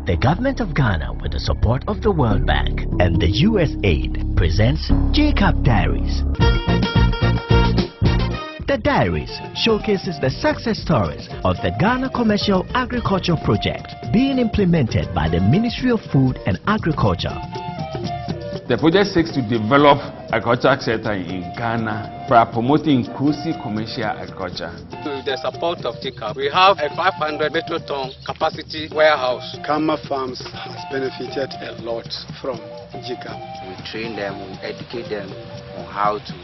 The government of Ghana, with the support of the World Bank and the USAID, presents GCAP Diaries. The Diaries showcases the success stories of the Ghana Commercial Agriculture Project being implemented by the Ministry of Food and Agriculture. The project seeks to develop agricultural sector in Ghana by promoting inclusive commercial agriculture. With the support of GCAP, we have a 500 metric ton capacity warehouse. Kama Farms has benefited a lot from GCAP. We train them, we educate them on how to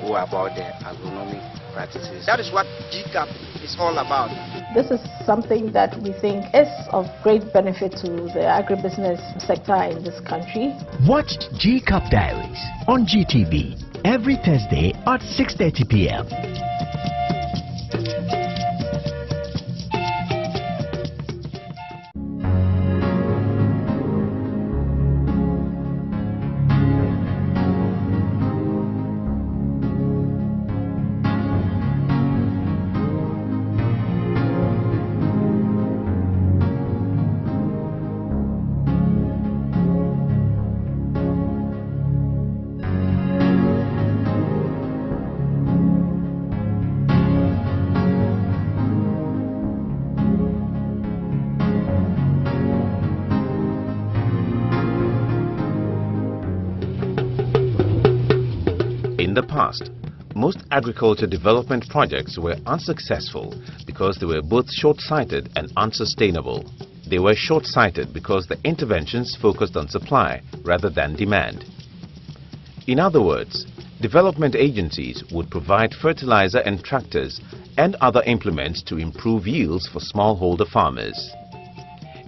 go about their agronomic practices. That is what GCAP is all about. This is something that we think is of great benefit to the agribusiness sector in this country. Watch GCAP Diaries on GTV every Thursday at 6:30 p.m. In the past, most agriculture development projects were unsuccessful because they were both short-sighted and unsustainable. They were short-sighted because the interventions focused on supply rather than demand. In other words, development agencies would provide fertilizer and tractors and other implements to improve yields for smallholder farmers.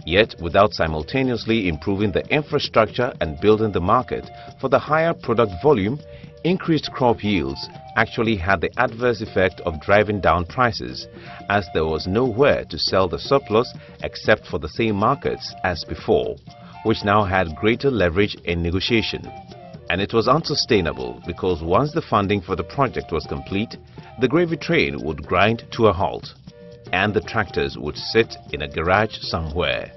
Yet, without simultaneously improving the infrastructure and building the market for the higher product volume, increased crop yields actually had the adverse effect of driving down prices, as there was nowhere to sell the surplus except for the same markets as before, which now had greater leverage in negotiation. And it was unsustainable because once the funding for the project was complete, the gravy train would grind to a halt, and the tractors would sit in a garage somewhere.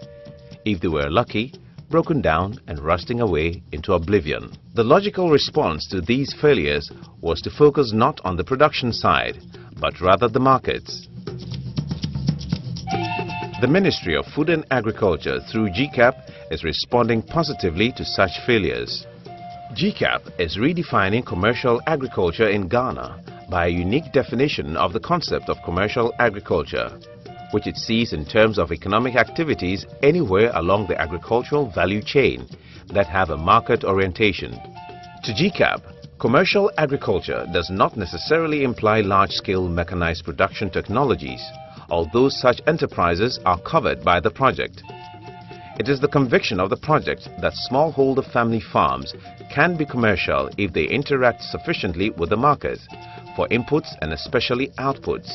If they were lucky, broken down and rusting away into oblivion. The logical response to these failures was to focus not on the production side, but rather the markets. The Ministry of Food and Agriculture through GCAP is responding positively to such failures. GCAP is redefining commercial agriculture in Ghana by a unique definition of the concept of commercial agriculture, which it sees in terms of economic activities anywhere along the agricultural value chain that have a market orientation. To GCAP, commercial agriculture does not necessarily imply large-scale mechanized production technologies, although such enterprises are covered by the project. It is the conviction of the project that smallholder family farms can be commercial if they interact sufficiently with the market for inputs and especially outputs.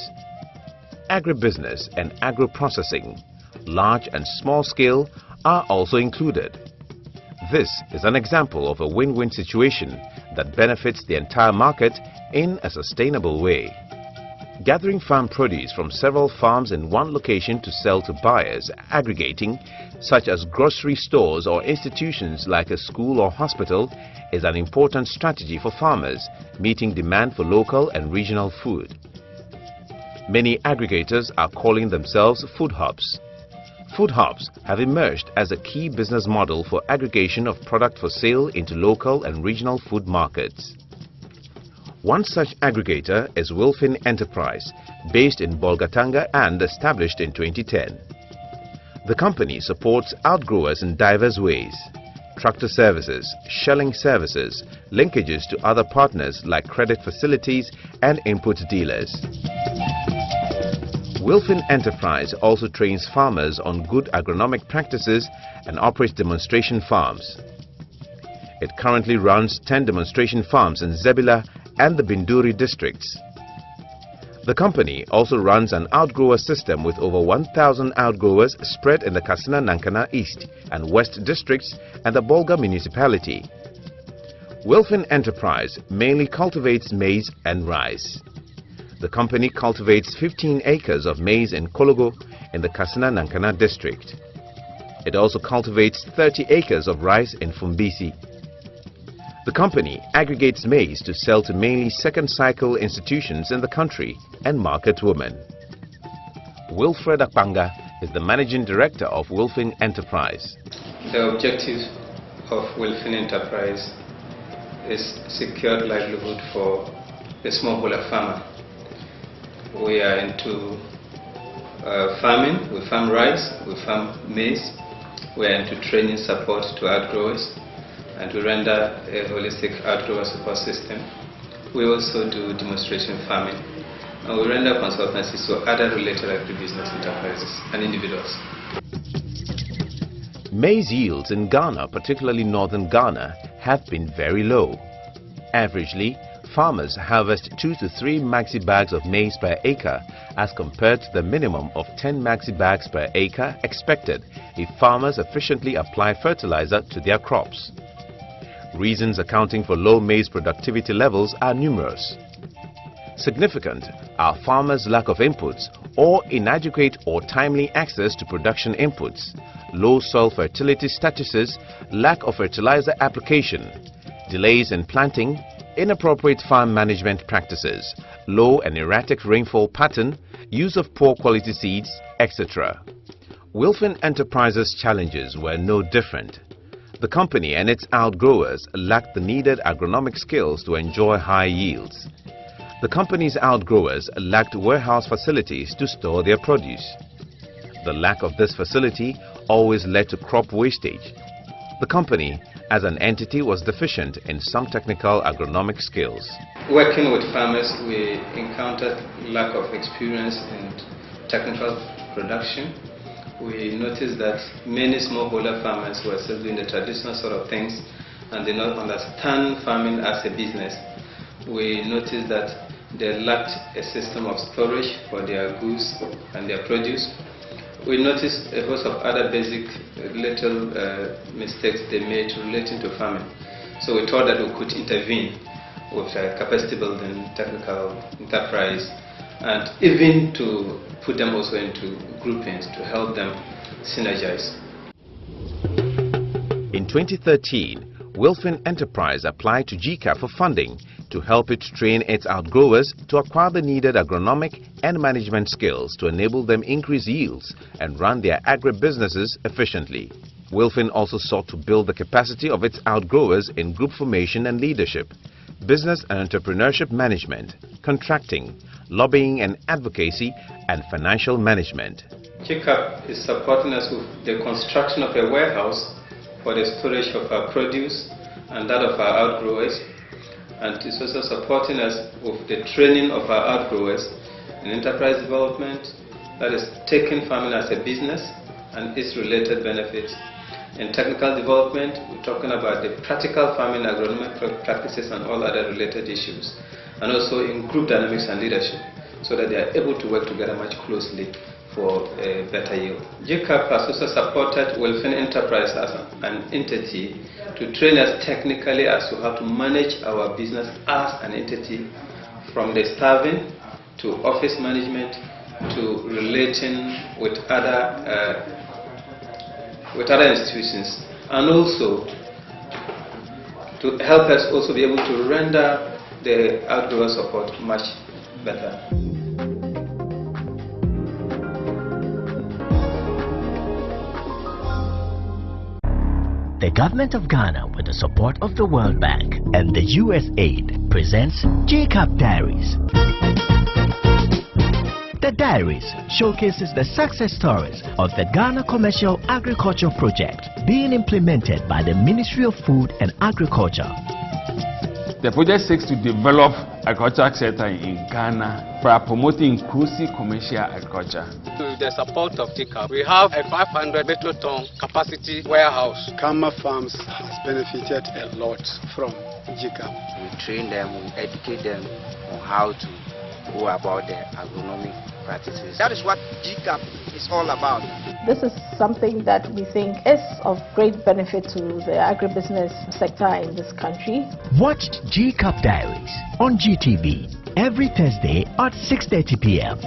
Agribusiness and agro-processing, large and small scale, are also included. This is an example of a win-win situation that benefits the entire market in a sustainable way. Gathering farm produce from several farms in one location to sell to buyers aggregating, such as grocery stores or institutions like a school or hospital, is an important strategy for farmers, meeting demand for local and regional food. Many aggregators are calling themselves food hubs. Food hubs have emerged as a key business model for aggregation of product for sale into local and regional food markets. One such aggregator is Wilphin Enterprise, based in Bolgatanga and established in 2010. The company supports outgrowers in diverse ways: tractor services, shelling services, linkages to other partners like credit facilities and input dealers. Wilphin Enterprise also trains farmers on good agronomic practices and operates demonstration farms. It currently runs 10 demonstration farms in Zebila and the Binduri districts. The company also runs an outgrower system with over 1,000 outgrowers spread in the Kassina-Nankana East and West districts and the Bolga municipality. Wilphin Enterprise mainly cultivates maize and rice. The company cultivates 15 acres of maize in Kologo in the Kassina-Nankana district. It also cultivates 30 acres of rice in Fumbisi. The company aggregates maize to sell to mainly second-cycle institutions in the country and market women. Wilfred Akpanga is the managing director of Wilphin Enterprise. The objective of Wilphin Enterprise is secured livelihood for the smallholder farmer. We are into farming. We farm rice, we farm maize. We are into training support to outgrowers, and we render a holistic outgrower support system. We also do demonstration farming, and we render consultancies to other related agribusiness enterprises and individuals. Maize yields in Ghana, particularly northern Ghana, have been very low. Averagely, farmers harvest 2 to 3 maxi bags of maize per acre as compared to the minimum of 10 maxi bags per acre expected if farmers efficiently apply fertilizer to their crops. Reasons accounting for low maize productivity levels are numerous. Significant are farmers' lack of inputs or inadequate or timely access to production inputs, low soil fertility statuses, lack of fertilizer application, delays in planting, inappropriate farm management practices, low and erratic rainfall pattern, use of poor quality seeds, etc. Wilphin Enterprises' challenges were no different. The company and its outgrowers lacked the needed agronomic skills to enjoy high yields. The company's outgrowers lacked warehouse facilities to store their produce. The lack of this facility always led to crop wastage. The company, as an entity, was deficient in some technical agronomic skills. Working with farmers, we encountered lack of experience in technical production. We noticed that many smallholder farmers were still doing the traditional sort of things and did not understand farming as a business. We noticed that they lacked a system of storage for their goods and their produce. We noticed a host of other basic little mistakes they made relating to farming. So we thought that we could intervene with capacity building, technical enterprise, and even to put them also into groupings to help them synergize. In 2013, Wilphin Enterprise applied to GCAP for funding to help it train its outgrowers to acquire the needed agronomic and management skills to enable them increase yields and run their agribusinesses efficiently. Wilphin also sought to build the capacity of its outgrowers in group formation and leadership, business and entrepreneurship management, contracting, lobbying and advocacy, and financial management. GCAP is supporting us with the construction of a warehouse for the storage of our produce and that of our outgrowers, and is also supporting us with the training of our outgrowers in enterprise development, that is taking farming as a business and its related benefits. In technical development, we're talking about the practical farming agronomic practices and all other related issues, and also in group dynamics and leadership, so that they are able to work together much closely for a better yield. GCAP has also supported Wilphin Enterprise as an entity to train us technically as to how to manage our business as an entity, from the staffing to office management to relating with other institutions, and also to help us also be able to render the outdoor support much better. The government of Ghana, with the support of the World Bank and the USAID, presents GCAP Diaries. The Diaries showcases the success stories of the Ghana Commercial Agriculture Project being implemented by the Ministry of Food and Agriculture. The project seeks to develop agricultural sector in Ghana by promoting inclusive commercial agriculture. With the support of GCAP, we have a 500 metric ton capacity warehouse. Kama Farms has benefited a lot from GCAP. We train them, we educate them on how to go about their agronomic practices. That is what GCAP is all about. This is something that we think is of great benefit to the agribusiness sector in this country. Watch GCAP Diaries on GTV every Thursday at 6:30 p.m.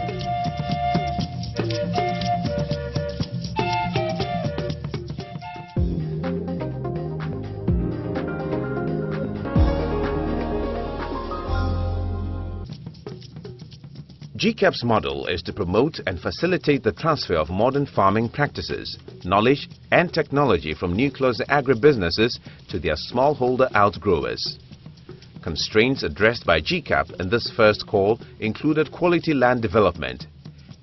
GCAP's model is to promote and facilitate the transfer of modern farming practices, knowledge and technology from nucleus agribusinesses to their smallholder outgrowers. Constraints addressed by GCAP in this first call included quality land development,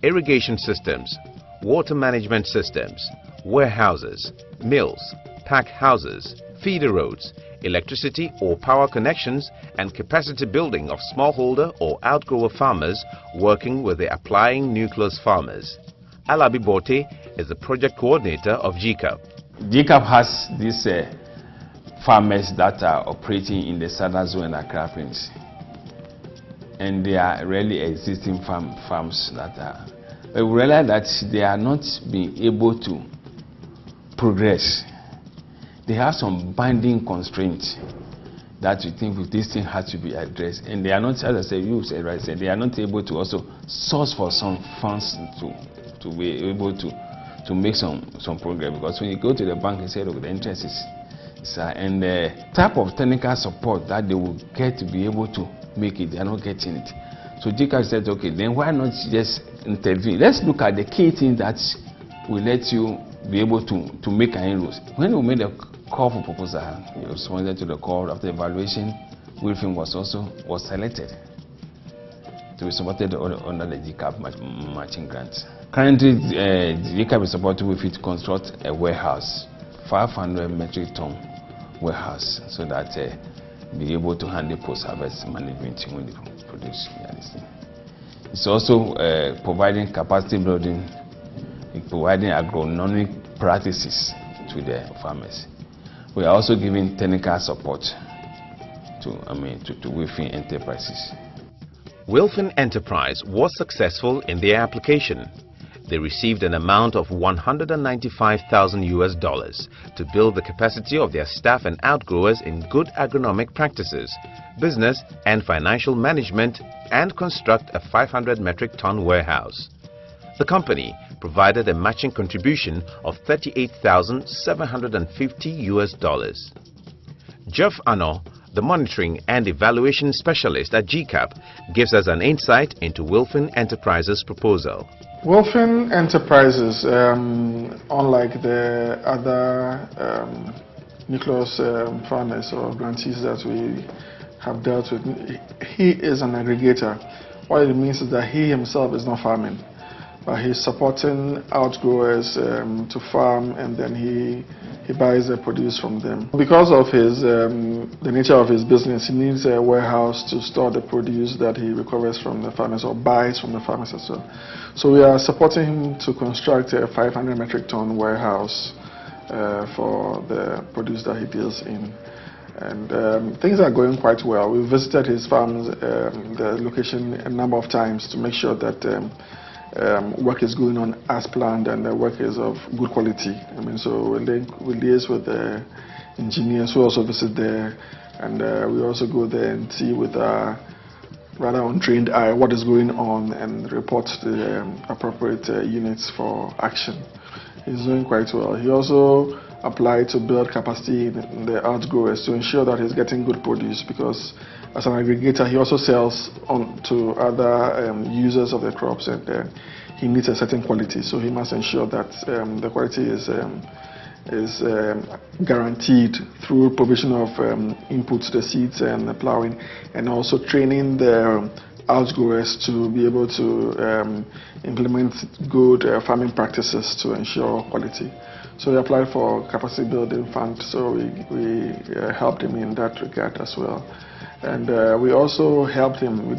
irrigation systems, water management systems, warehouses, mills, pack houses, feeder roads, electricity or power connections, and capacity building of smallholder or outgrower farmers working with the applying nucleus farmers. Alabi Bote is the project coordinator of GCAP. GCAP has these farmers that are operating in the southern zone and Accra Province, and they are really existing farms that are. But we realize that they are not being able to progress. They have some binding constraints that we think this thing has to be addressed, and they are not, as I said, you said right, they are not able to also source for some funds to be able to make some progress, because when you go to the bank and say, look, the interest is and the type of technical support that they will get to be able to make it, they are not getting it. So GCAP said, okay, then why not just intervene? Let's look at the key things that will let you be able to make an inroads. When we made a call for proposal, we responded to the call. After evaluation, Wilphin was selected to be supported under the GCAP matching grant. Currently, GCAP is supporting Wilphin to construct a warehouse, 500 metric ton warehouse, so that be able to handle post-harvest management when they produce. It's also providing capacity building, providing agronomic practices to the farmers. We are also giving technical support to Wilphin Enterprises. Wilphin Enterprise was successful in their application. They received an amount of $195,000 to build the capacity of their staff and outgrowers in good agronomic practices, business and financial management, and construct a 500 metric ton warehouse. The company provided a matching contribution of $38,750. Jeff Anno, the monitoring and evaluation specialist at GCAP, gives us an insight into Wilphin Enterprises' proposal. Wilphin Enterprises, unlike the other nucleus farmers or grantees that we have dealt with, he is an aggregator. What it means is that he himself is not farming, but he's supporting outgrowers to farm, and then he buys the produce from them. Because of his the nature of his business, he needs a warehouse to store the produce that he recovers from the farmers or buys from the farmers as well. So we are supporting him to construct a 500 metric ton warehouse for the produce that he deals in. And things are going quite well. We visited his farms, the location, a number of times to make sure that work is going on as planned and the work is of good quality. So we liaise with the engineers who also visit there, and we also go there and see with a rather untrained eye what is going on and report to the appropriate units for action. He's doing quite well. He also applied to build capacity in the outgrowers to ensure that he's getting good produce, because as an aggregator he also sells on to other users of the crops, and he needs a certain quality, so he must ensure that the quality is guaranteed through provision of inputs, the seeds and the plowing, and also training the outgrowers to be able to implement good farming practices to ensure quality. So we applied for capacity building fund, so we helped him in that regard as well. And we also helped him. We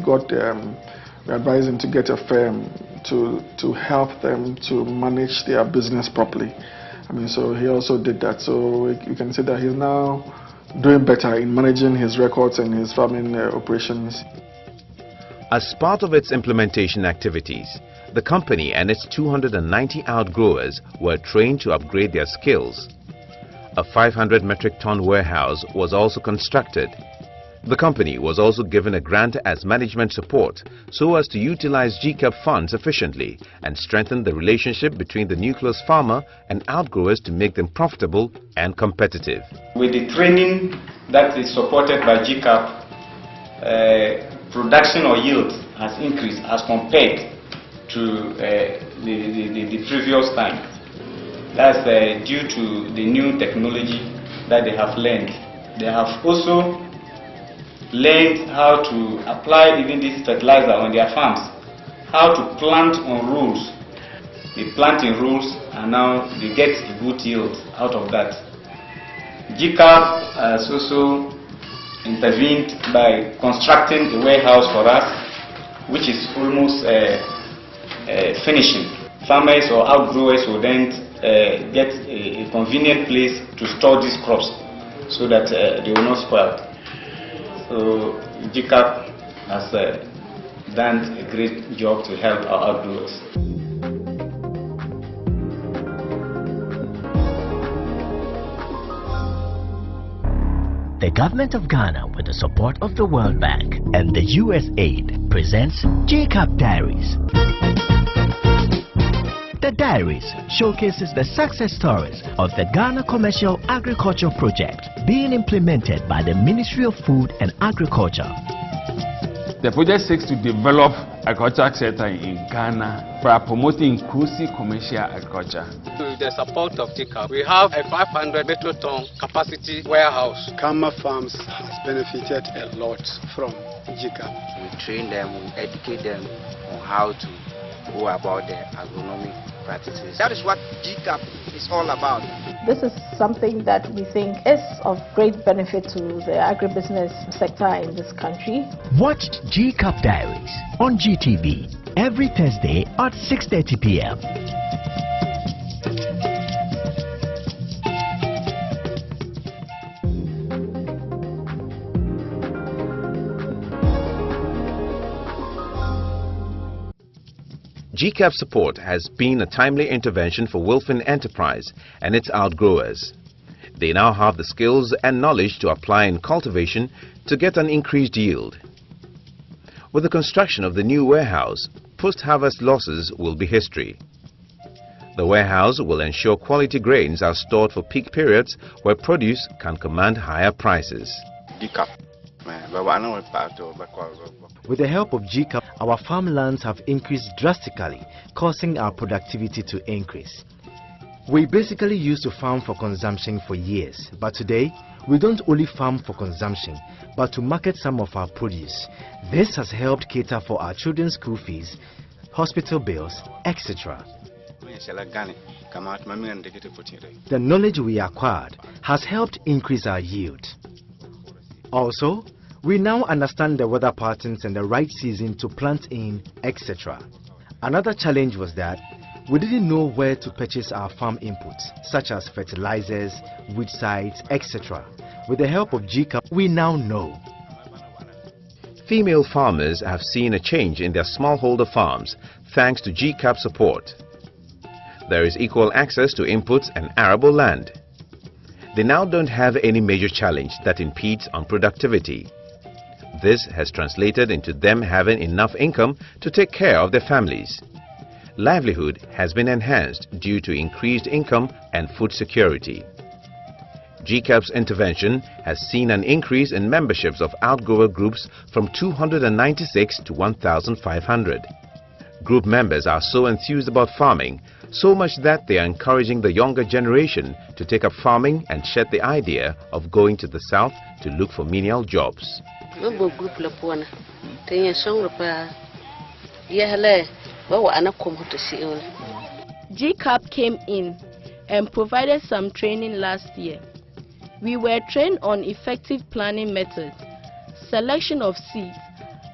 advised him to get a firm to help them to manage their business properly. So he also did that. So you can see that he's now doing better in managing his records and his farming operations. As part of its implementation activities, the company and its 290 outgrowers were trained to upgrade their skills. A 500 metric ton warehouse was also constructed. The company was also given a grant as management support so as to utilize GCAP funds efficiently and strengthen the relationship between the nucleus farmer and outgrowers to make them profitable and competitive. With the training that is supported by GCAP, production or yield has increased as compared to the previous time. That's due to the new technology that they have learned. They have also learned how to apply even this fertilizer on their farms, how to plant on rules. They plant in rules and now they get a good yield out of that. GCAP has also intervened by constructing a warehouse for us, which is almost finishing. Farmers or outgrowers will then get a convenient place to store these crops so that they will not spoil. So GCAP has done a great job to help our outgrowers. The government of Ghana, with the support of the World Bank and the USAID, presents GCAP Diaries. The Diaries showcases the success stories of the Ghana Commercial Agriculture Project being implemented by the Ministry of Food and Agriculture. The project seeks to develop agricultural sector in Ghana by promoting inclusive commercial agriculture. With the support of GCAP, we have a 500 metric ton capacity warehouse. Kama Farms has benefited a lot from GCAP. We train them, we educate them on how to go about their agronomic practices. That is what GCAP is all about. This is something that we think is of great benefit to the agribusiness sector in this country. Watch GCAP Diaries on GTV every Thursday at 6:30 p.m. GCAP support has been a timely intervention for Wilphin Enterprise and its outgrowers. They now have the skills and knowledge to apply in cultivation to get an increased yield. With the construction of the new warehouse, post-harvest losses will be history. The warehouse will ensure quality grains are stored for peak periods where produce can command higher prices. With the help of GCAP, our farmlands have increased drastically, causing our productivity to increase. We basically used to farm for consumption for years, but today we don't only farm for consumption, but to market some of our produce. This has helped cater for our children's school fees, hospital bills, etc. The knowledge we acquired has helped increase our yield. Also, we now understand the weather patterns and the right season to plant in, etc. Another challenge was that we didn't know where to purchase our farm inputs, such as fertilizers, weedicides, etc. With the help of GCAP, we now know. Female farmers have seen a change in their smallholder farms thanks to GCAP support. There is equal access to inputs and arable land. They now don't have any major challenge that impedes on productivity. This has translated into them having enough income to take care of their families. Livelihood has been enhanced due to increased income and food security. GCAP's intervention has seen an increase in memberships of outgrower groups from 296 to 1,500. Group members are so enthused about farming, so much that they are encouraging the younger generation to take up farming and shed the idea of going to the south to look for menial jobs. GCAP came in and provided some training last year. We were trained on effective planning methods, selection of seeds,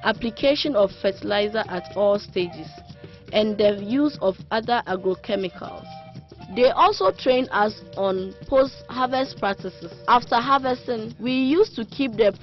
application of fertilizer at all stages, and the use of other agrochemicals. They also trained us on post-harvest practices. After harvesting, we used to keep the